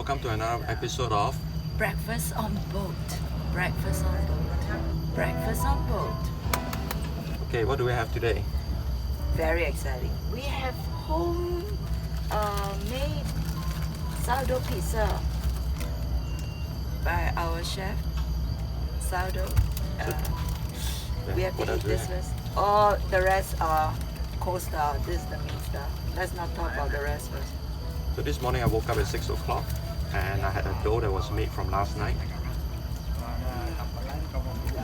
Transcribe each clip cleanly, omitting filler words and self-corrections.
welcome to another episode of Breakfast on boat. Breakfast on boat. Breakfast on boat. Okay, what do we have today? Very exciting. We have home made sourdough pizza by our chef. Sourdough. We have What to else eat do we this have? first. All the rest are co-star. This is the main star. Let's not talk about the rest first. So this morning I woke up at 6 o'clock and I had a dough that was made from last night.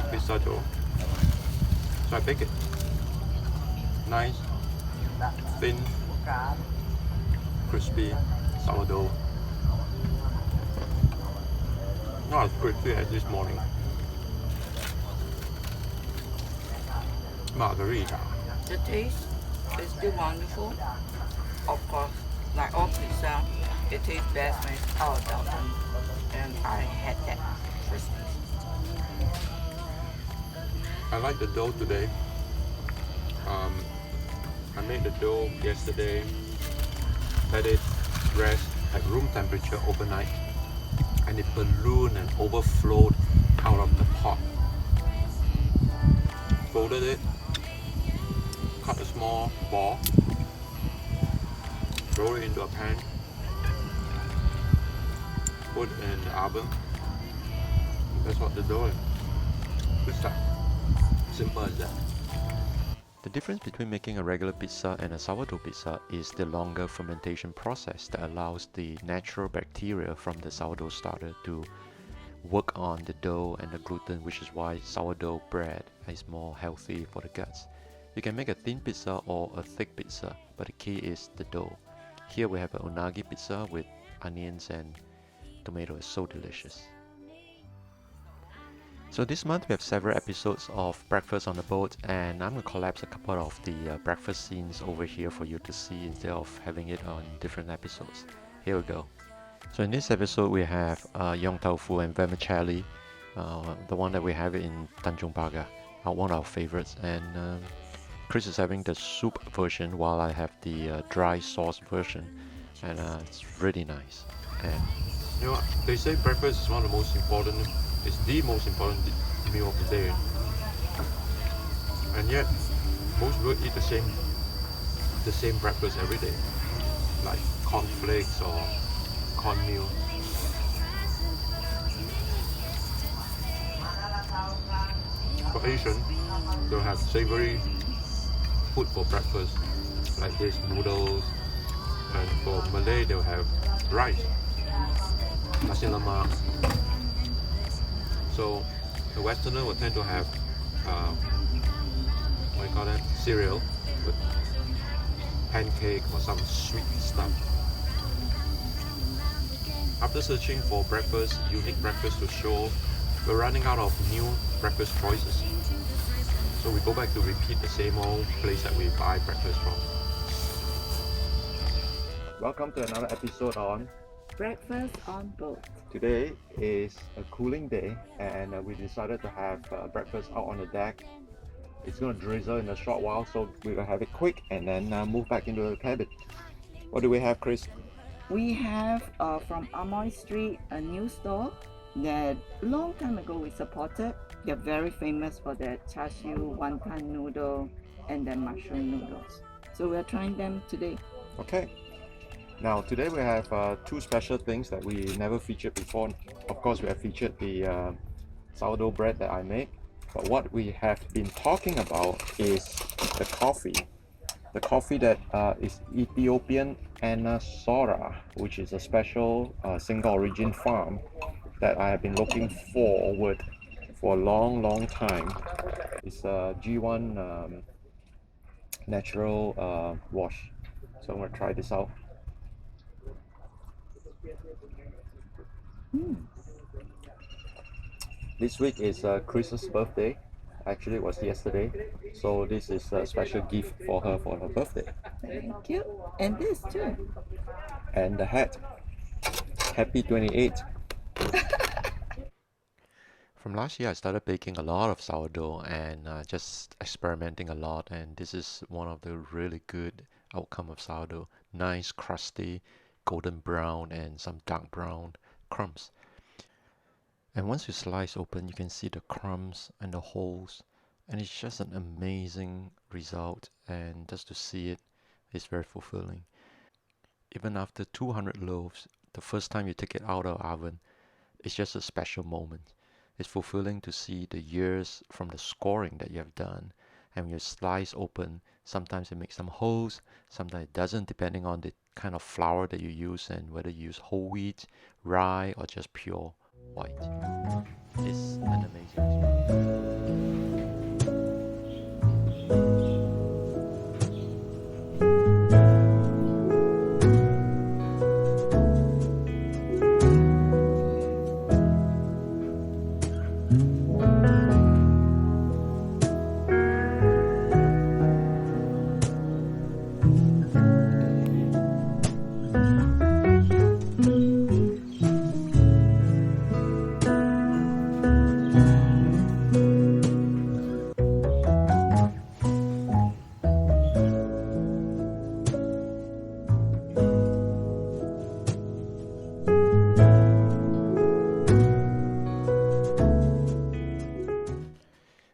Pizza dough. So I bake it. Nice, thin, crispy sourdough. Not as crispy as this morning. Margarita. The taste is still wonderful. Of course, like all pizza, it tastes best when it's out of the oven. And I had that crispness. I like the dough today. I made the dough yesterday, let it rest at room temperature overnight, and it ballooned and overflowed out of the pot. Folded it, cut a small ball, roll it into a pan, put it in the oven. That's what the dough is. Good stuff. Simple as that. The difference between making a regular pizza and a sourdough pizza is the longer fermentation process that allows the natural bacteria from the sourdough starter to work on the dough and the gluten, which is why sourdough bread is more healthy for the guts. You can make a thin pizza or a thick pizza, but the key is the dough. Here we have an unagi pizza with onions and tomato. It's so delicious. So this month we have several episodes of Breakfast on the Boat, and I'm going to collapse a couple of the breakfast scenes over here for you to see instead of having it on different episodes. Here we go. So in this episode we have yong tau fu and vermicelli, the one that we have in Tanjung Pagar, one of our favorites. And Chris is having the soup version while I have the dry sauce version, and it's really nice. And you know what? They say breakfast is one of the most important. It's the most important meal of the day, and yet most people eat the same breakfast every day, like cornflakes or cornmeal. For Asian, they'll have savory food for breakfast, like this noodles, and for Malay they'll have rice, nasi lemak. So the Westerner will tend to have what do you call that? Cereal with pancake or some sweet stuff. After searching for breakfast, unique breakfast to show, we're running out of new breakfast choices. So we go back to repeat the same old place that we buy breakfast from. Welcome to another episode on Breakfast on boat. Today is a cooling day, and we decided to have breakfast out on the deck. It's going to drizzle in a short while, so we're going to have it quick and then move back into the cabin. What do we have, Chris? We have from Amoy Street a new store that long time ago we supported. They're very famous for their char siu, wonton noodle, and their mushroom noodles. So we're trying them today. Okay. Now today we have two special things that we never featured before. Of course, we have featured the sourdough bread that I make, but what we have been talking about is the coffee. The coffee that is Ethiopian Anasora, which is a special single origin farm that I have been looking forward for a long time. It's a G1 natural wash. So I'm going to try this out. This week is Chris's birthday. Actually, it was yesterday. So this is a special gift for her birthday. Thank you. And this too. And the hat. Happy 28th. From last year, I started baking a lot of sourdough and just experimenting a lot. And this is one of the really good outcome of sourdough. Nice, crusty, golden brown and some dark brown crumbs. And once you slice open, you can see the crumbs and the holes, and it's just an amazing result, and just to see it is very fulfilling. Even after 200 loaves, the first time you take it out of the oven, it's just a special moment. It's fulfilling to see the years from the scoring that you have done. And when you slice open, sometimes it makes some holes, sometimes it doesn't, depending on the kind of flour that you use and whether you use whole wheat, rye, or just pure white. It's an amazing experience.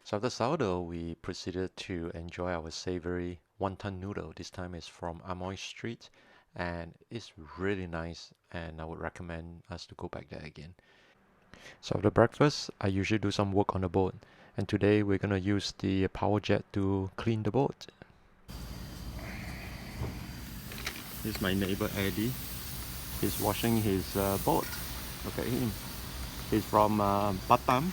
So after sourdough, we proceeded to enjoy our savory wonton noodle. This time it's from Amoy Street, and it's really nice, and I would recommend us to go back there again. So after breakfast, I usually do some work on the boat, and today we're gonna use the power jet to clean the boat. This is my neighbor Eddie. He's washing his boat. Look at him. He's from Batam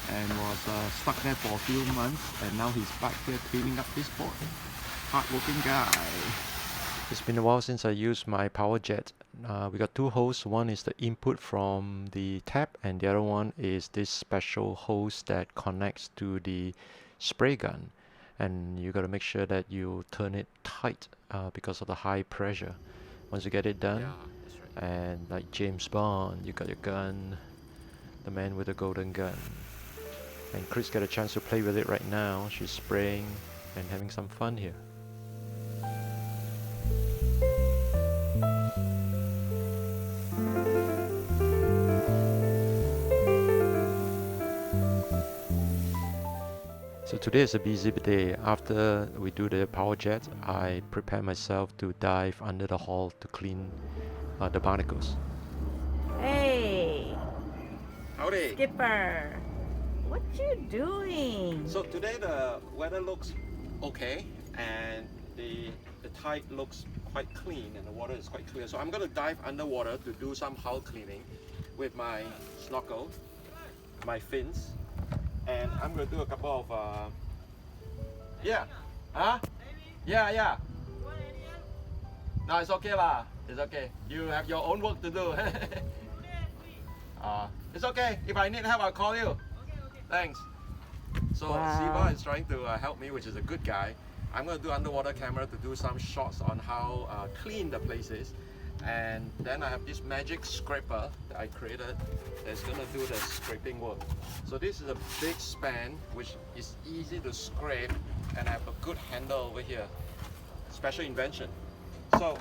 and was stuck there for a few months, and now he's back here cleaning up his boat. Hard-working guy. It's been a while since I used my power jet. We got two hoses. One is the input from the tap, and the other one is this special hose that connects to the spray gun. And you got to make sure that you turn it tight because of the high pressure. Once you get it done, and like James Bond, you got your gun, the man with the golden gun. And Chris got a chance to play with it right now. She's spraying and having some fun here. So today is a busy day. After we do the power jet, I prepare myself to dive under the hull to clean the barnacles. Hey, Howdy! Skipper, what you doing? So today the weather looks okay, and the tide looks quite clean, and the water is quite clear. So I'm going to dive underwater to do some hull cleaning with my snorkel, my fins, and I'm going to do a couple of yeah, huh? Yeah. No, it's okay lah. It's okay. You have your own work to do. It's okay. If I need help, I'll call you. Thanks. So Siva is trying to help me, which is a good guy. I'm going to do underwater camera to do some shots on how clean the place is. And then I have this magic scraper that I created that's going to do the scraping work. So this is a big span which is easy to scrape, and I have a good handle over here. Special invention. So,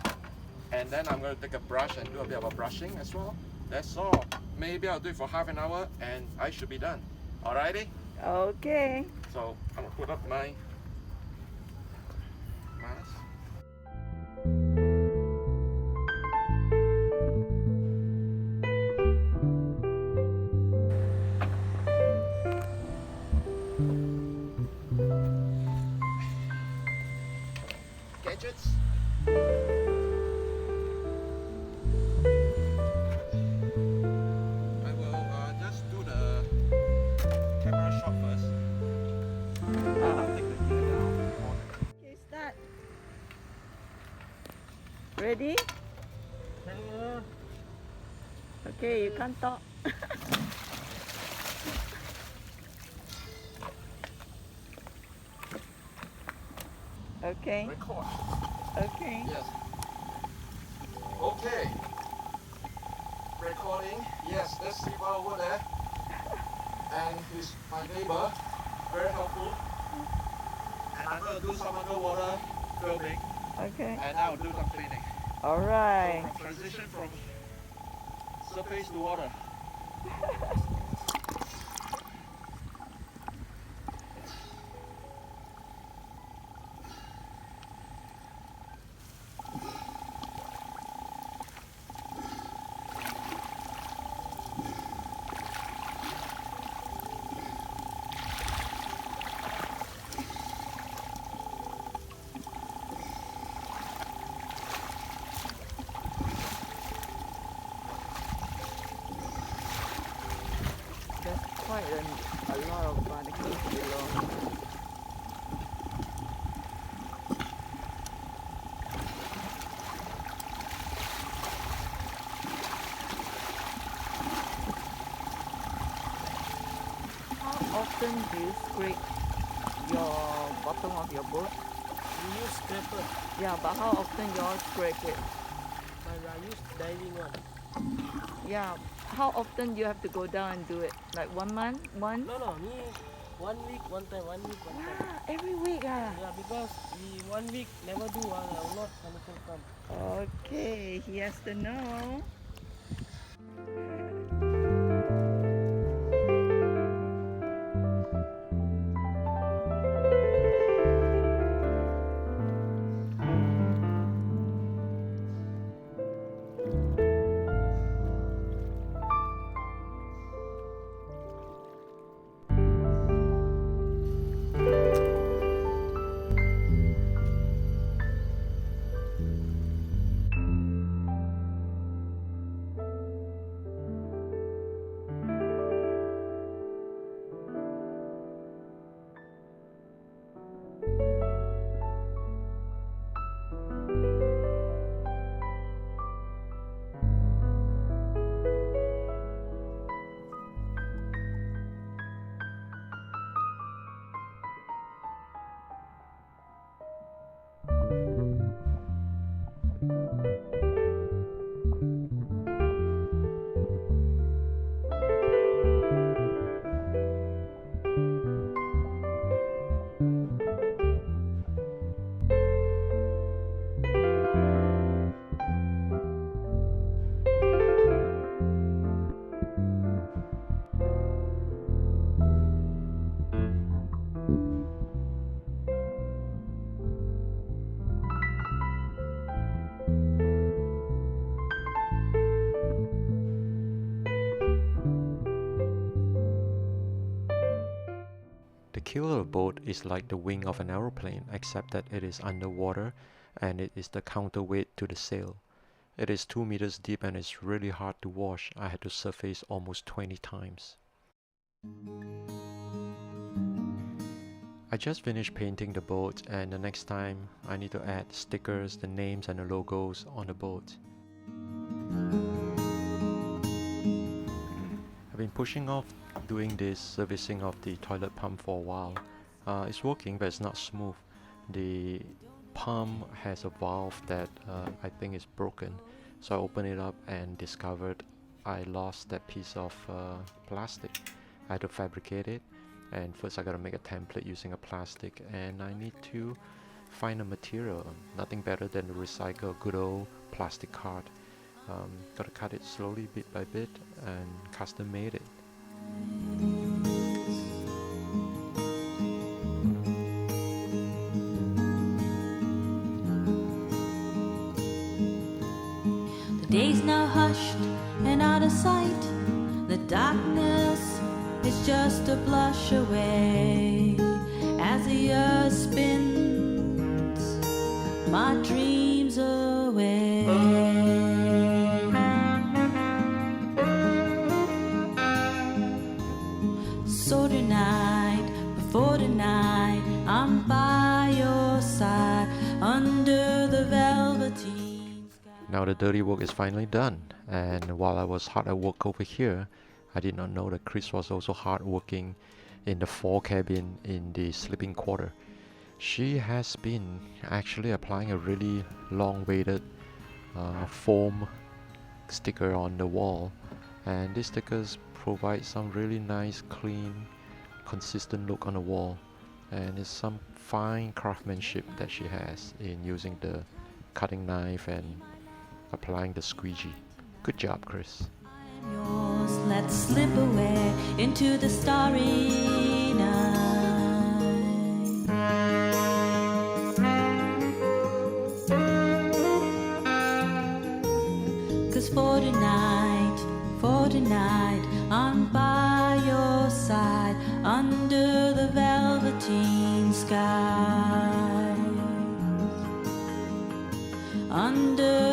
and then I'm going to take a brush and do a bit of a brushing as well. That's all. Maybe I'll do it for half an hour and I should be done. Alrighty? Okay. So I'm going to put up my mask. Gadgets. I will just do the camera shot first. I'll take the gear down. Okay, start. Ready? Okay, you can't talk. Okay. Record. Okay. Yes. Okay. Recording. Yes, that's Siva over there. And he's my neighbor. Very helpful. And I'm going to do some underwater filming. Okay. And I'll do some cleaning. All right. Transition from surface to water. There's quite a lot of barnacles below. How often do you scrape your bottom of your boat? We use scraper, Yeah, but how often you all scrape it? but I use diving one. Yeah, how often you have to go down and do it? Like 1 month, once? No, me 1 week, one time, 1 week, one time. Ah, every week ah. Yeah, because we 1 week never do, there will not chemical come. Okay, he has to know. The keel of a boat is like the wing of an aeroplane, except that it is underwater and it is the counterweight to the sail. It is 2 meters deep and it's really hard to wash. I had to surface almost 20 times. I just finished painting the boat and the next time I need to add stickers, the names and the logos on the boat. I've been pushing off doing this servicing of the toilet pump for a while. It's working but it's not smooth. The pump has a valve that I think is broken, so I opened it up and discovered I lost that piece of plastic. I had to fabricate it, and first I gotta make a template using a plastic, and I need to find a material. Nothing better than to recycle good old plastic card. Gotta cut it slowly bit by bit and custom made it. The day's now hushed and out of sight. The darkness is just a blush away. As the earth spins my dreams away. So tonight, before tonight, I'm by your side under the velveteen sky. Now the dirty work is finally done, and while I was hard at work over here, I did not know that Chris was also hard working in the fore cabin in the sleeping quarter. She has been actually applying a really long-weighted foam sticker on the wall, and these stickers provide some really nice, clean, consistent look on the wall, and it's some fine craftsmanship that she has in using the cutting knife and applying the squeegee. Good job, Chris. Yours, let's slip away into the starry night. 'Cause for tonight, I'm by your side under the velveteen sky. Under